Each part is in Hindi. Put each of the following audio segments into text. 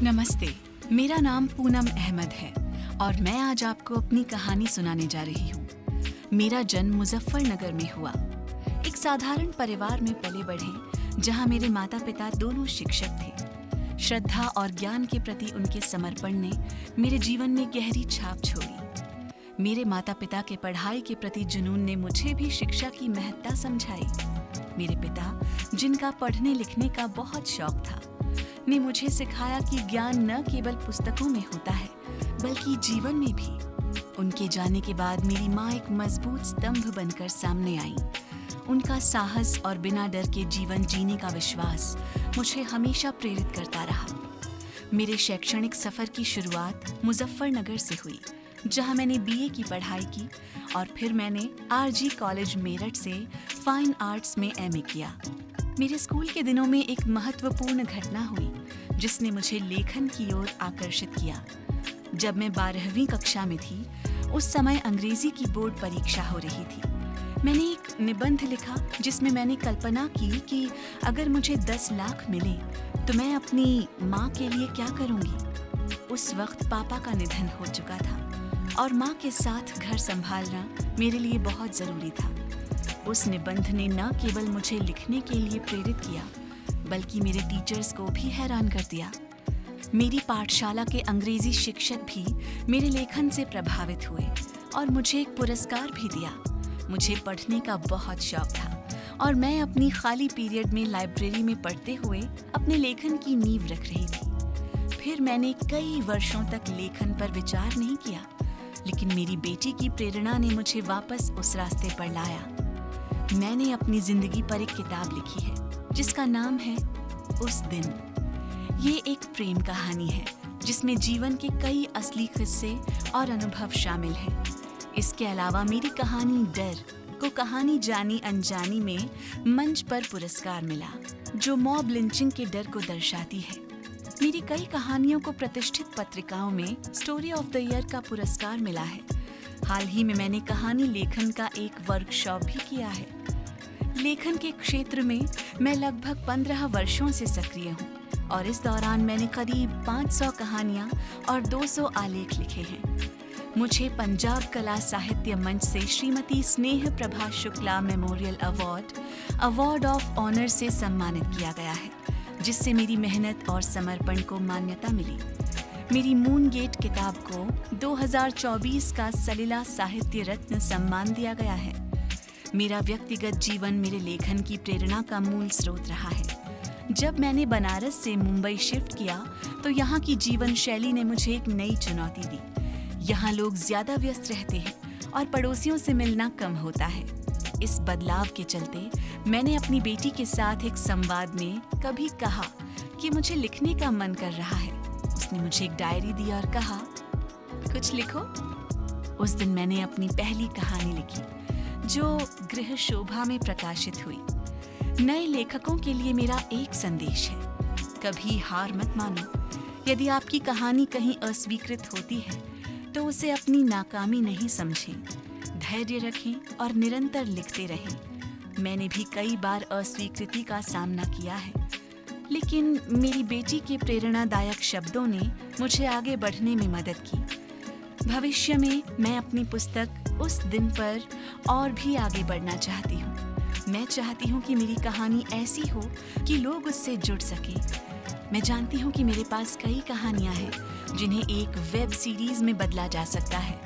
नमस्ते, मेरा नाम पूनम अहमद है और मैं आज आपको अपनी कहानी सुनाने जा रही हूँ। मेरा जन्म मुजफ्फरनगर में हुआ। एक साधारण परिवार में पले बढ़े जहाँ मेरे माता पिता दोनों शिक्षक थे। श्रद्धा और ज्ञान के प्रति उनके समर्पण ने मेरे जीवन में गहरी छाप छोड़ी। मेरे माता पिता के पढ़ाई के प्रति जुनून ने मुझे भी शिक्षा की महत्ता समझाई। मेरे पिता, जिनका पढ़ने लिखने का बहुत शौक था, ने मुझे सिखाया कि ज्ञान न केवल पुस्तकों में होता है बल्कि जीवन में भी। उनके जाने के बाद मेरी माँ एक मजबूत स्तंभ बनकर सामने आई। उनका साहस और बिना डर के जीवन जीने का विश्वास मुझे हमेशा प्रेरित करता रहा। मेरे शैक्षणिक सफर की शुरुआत मुजफ्फरनगर से हुई, जहाँ मैंने बीए की पढ़ाई की और फिर मैंने आरजी कॉलेज मेरठ से फाइन आर्ट्स में एमए किया। मेरे स्कूल के दिनों में एक महत्वपूर्ण घटना हुई जिसने मुझे लेखन की ओर आकर्षित किया। जब मैं 12वीं कक्षा में थी, उस समय अंग्रेजी की बोर्ड परीक्षा हो रही थी। मैंने एक निबंध लिखा जिसमें मैंने कल्पना की कि अगर मुझे 10 लाख मिले तो मैं अपनी माँ के लिए क्या करूँगी। उस वक्त पापा का निधन हो चुका था और माँ के साथ घर संभालना मेरे लिए बहुत ज़रूरी था। उस निबंध ने न केवल मुझे लिखने के लिए प्रेरित किया बल्कि मेरे टीचर्स को भी हैरान कर दिया। मेरी पाठशाला के अंग्रेजी शिक्षक भी मेरे लेखन से प्रभावित हुए और मुझे एक पुरस्कार भी दिया। मुझे पढ़ने का बहुत शौक था और मैं अपनी खाली पीरियड में लाइब्रेरी में पढ़ते हुए अपने लेखन की नींव रख रही थी। फिर मैंने कई वर्षों तक लेखन पर विचार नहीं किया, लेकिन मेरी बेटी की प्रेरणा ने मुझे वापस उस रास्ते पर लाया। मैंने अपनी जिंदगी पर एक किताब लिखी है जिसका नाम है उस दिन। ये एक प्रेम कहानी है जिसमें जीवन के कई असली किस्से और अनुभव शामिल हैं। इसके अलावा मेरी कहानी डर को कहानी जानी अनजानी में मंच पर पुरस्कार मिला, जो मॉब लिंचिंग के डर को दर्शाती है। मेरी कई कहानियों को प्रतिष्ठित पत्रिकाओं में स्टोरी ऑफ द ईयर का पुरस्कार मिला है। हाल ही में मैंने कहानी लेखन का एक वर्कशॉप भी किया है। लेखन के क्षेत्र में मैं लगभग 15 वर्षों से सक्रिय हूँ और इस दौरान मैंने करीब 500 कहानियाँ और 200 आलेख लिखे हैं। मुझे पंजाब कला साहित्य मंच से Shrimati Sneh Prabha Shukla memorial award of honour से सम्मानित किया गया है, जिससे मेरी मेहनत और समर्पण को मान्यता मिली। मेरी मून गेट किताब को 2024 का सलिला साहित्य रत्न सम्मान दिया गया है। मेरा व्यक्तिगत जीवन मेरे लेखन की प्रेरणा का मूल स्रोत रहा है। जब मैंने बनारस से मुंबई शिफ्ट किया तो यहाँ की जीवन शैली ने मुझे एक नई चुनौती दी। यहाँ लोग ज्यादा व्यस्त रहते हैं और पड़ोसियों से मिलना कम होता है। इस बदलाव के चलते मैंने अपनी बेटी के साथ एक संवाद में कभी कहा कि मुझे लिखने का मन कर रहा है। उसने मुझे एक डायरी दी और कहा, कुछ लिखो। उस दिन मैंने अपनी पहली कहानी लिखी, जो गृह शोभा में प्रकाशित हुई। नए लेखकों के लिए मेरा एक संदेश है, कभी हार मत मानो। यदि आपकी कहानी कहीं अस्वीकृत होती है तो उसे अपनी नाकामी नहीं समझें। धैर्य रखें और निरंतर लिखते रहें। मैंने भी कई बार अस्वीकृति का सामना किया है, लेकिन मेरी बेटी के प्रेरणादायक शब्दों ने मुझे आगे बढ़ने में मदद की। भविष्य में मैं अपनी पुस्तक उस दिन पर और भी आगे बढ़ना चाहती हूँ। मैं चाहती हूँ कि मेरी कहानी ऐसी हो कि लोग उससे जुड़ सकें। मैं जानती हूँ कि मेरे पास कई कहानियाँ हैं जिन्हें एक वेब सीरीज में बदला जा सकता है।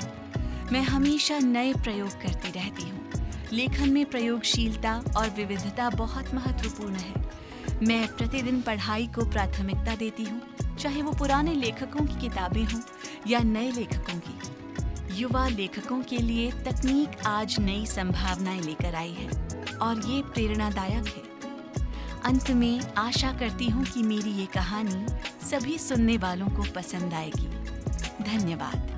मैं हमेशा नए प्रयोग करती रहती हूँ। लेखन में प्रयोगशीलता और विविधता बहुत महत्वपूर्ण है। मैं प्रतिदिन पढ़ाई को प्राथमिकता देती हूँ, चाहे वो पुराने लेखकों की किताबें हों या नए लेखकों की। युवा लेखकों के लिए तकनीक आज नई संभावनाएं लेकर आई है और ये प्रेरणादायक है। अंत में आशा करती हूँ कि मेरी ये कहानी सभी सुनने वालों को पसंद आएगी। धन्यवाद।